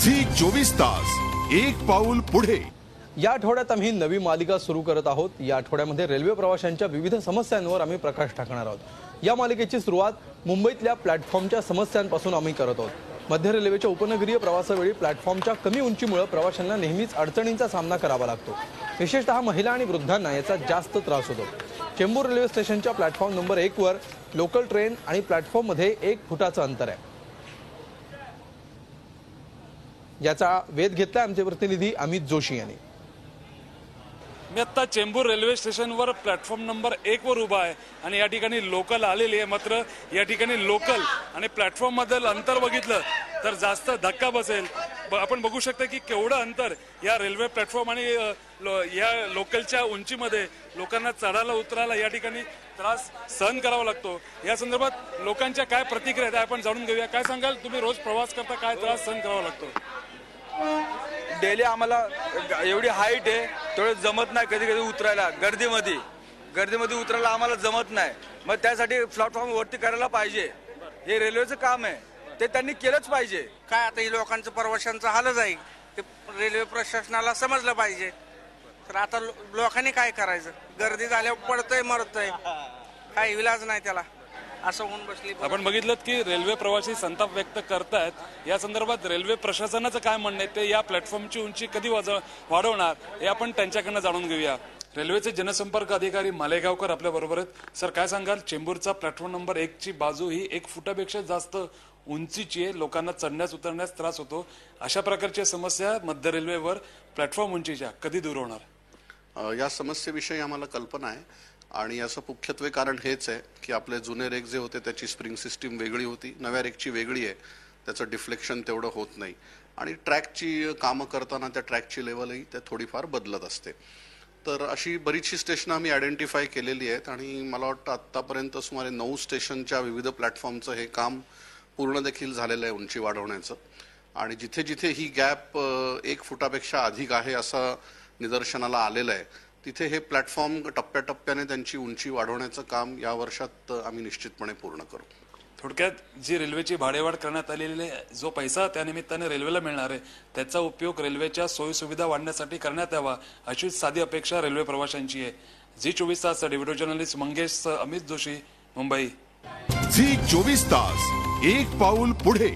Zee 24 तास एक पाऊल पुढे। या आठवड्यात आम्ही नवी मालिका सुरू करत आहोत। या आठवड्यामध्ये रेल्वे प्रवाशांच्या विविध समस्यांवर आम्ही प्रकाश टाकणार आहोत। या मालिकेची सुरुवात मुंबईतल्या प्लॅटफॉर्मच्या समस्यांपासून आम्ही करत आहोत। मध्य रेल्वेच्या उपनगरीय प्रवासावेळी प्लॅटफॉर्मच्या कमी उंचीमुळे प्रवाशांना नेहमीच अडचणींचा सामना करावा लागतो। विशेषतः महिला आणि वृद्धांना याचा जास्त त्रास होतो। चेंबूर रेल्वे स्टेशनच्या प्लॅटफॉर्म नंबर 1 वर लोकल ट्रेन आणि प्लॅटफॉर्ममध्ये 1 फुटाचं अंतर आहे। याचा वेध घेतला आमचे प्रतिनिधी अमित जोशी यांनी। मी आता चेंबूर रेल्वे स्टेशनवर प्लॅटफॉर्म नंबर 1 वर उभा आहे आणि या ठिकाणी लोकल आलेली आहे। मात्र या ठिकाणी लोकल आणि प्लॅटफॉर्म मधलं अंतर बघितलं तर जास्त धक्का बसेल। आपण बघू शकता की केवढं अंतर या रेल्वे प्लॅटफॉर्म आणि या लोकलच्या उंचीमध्ये लोकांना चढायला उतरायला या ठिकाणी त्रास सहन करावा लागतो। या संदर्भात लोकांच्या काय प्रतिक्रिया आहेत आपण जाणून घेऊया। काय सांगाल, तुम्ही रोज प्रवास करता, काय त्रास सहन करावा लागतो? डेली आम्हाला एवढी हाईट आहे तेवढं जमत नाही, कधी कधी उतरायला गर्दीमध्ये उतरायला आम्हाला जमत नाही। मग त्यासाठी प्लॅटफॉर्म वरती करायला पाहिजे, हे रेल्वेचं काम आहे, ते त्यांनी केलंच पाहिजे। काय आता ही लोकांचं प्रवाशांचं हालच आहे, ते रेल्वे प्रशासनाला समजलं पाहिजे। तर आता लोकांनी काय करायचं, गर्दी झाल्यावर पडतंय मरतंय, काय इलाज नाही त्याला, असं होऊन बसली। आपण बघितलं की रेल्वे प्रवासी संताप व्यक्त करतायत। या संदर्भात रेल्वे प्रशासनाचं काय म्हणणं आहे, ते या प्लॅटफॉर्मची उंची कधी वाढवणार हे आपण त्यांच्याकडनं जाणून घेऊया। रेल्वेचे जनसंपर्क अधिकारी मालेगावकर आपल्या बरोबर आहेत। सर, काय सांगाल, चेंबूरचा प्लॅटफॉर्म नंबर 1 ची बाजू ही 1 फुटापेक्षा जास्त उंचीची आहे, लोकांना चढण्यास उतरण्यास त्रास होतो। अशा प्रकारच्या समस्या मध्य रेल्वेवर प्लॅटफॉर्म उंचीच्या कधी दूर होणार? या समस्येविषयी आम्हाला कल्पना आहे आणि याचं मुख्यत्वे कारण हेच आहे की आपले जुने रेक जे होते त्याची स्प्रिंग सिस्टीम वेगळी होती, नव्या रेकची वेगळी आहे, त्याचं डिफ्लेक्शन तेवढं होत नाही आणि ट्रॅकची कामं करताना त्या ट्रॅकची लेवलही त्या थोडीफार बदलत असते। तर अशी बरीचशी स्टेशनं आम्ही आयडेंटिफाय केलेली आहेत आणि मला वाटतं आत्तापर्यंत सुमारे 9 स्टेशनच्या विविध प्लॅटफॉर्मचं हे काम पूर्ण देखील झालेलं आहे उंची वाढवण्याचं। आणि जिथे जिथे ही गॅप 1 फुटापेक्षा अधिक आहे असं निदर्शनाला आलेलं आहे तिथे हे प्लॅटफॉर्म टप्प्याटप्प्याने त्यांची उंची वाढवण्याचं काम या वर्षात आम्ही निश्चितपणे पूर्ण करू। थोडक्यात जी रेल्वेची भाडेवाढ करण्यात आलेली जो पैसा त्या निमित्ताने रेल्वेला मिळणार आहे त्याचा उपयोग रेल्वेच्या सोयीसुविधा वाढण्यासाठी करण्यात यावा अशी साधी अपेक्षा रेल्वे प्रवाशांची आहे। झी 24 तास video journalist Mangesh Amit Joshi, Mumbai. Zee 24 तास एक पाऊल पुढे।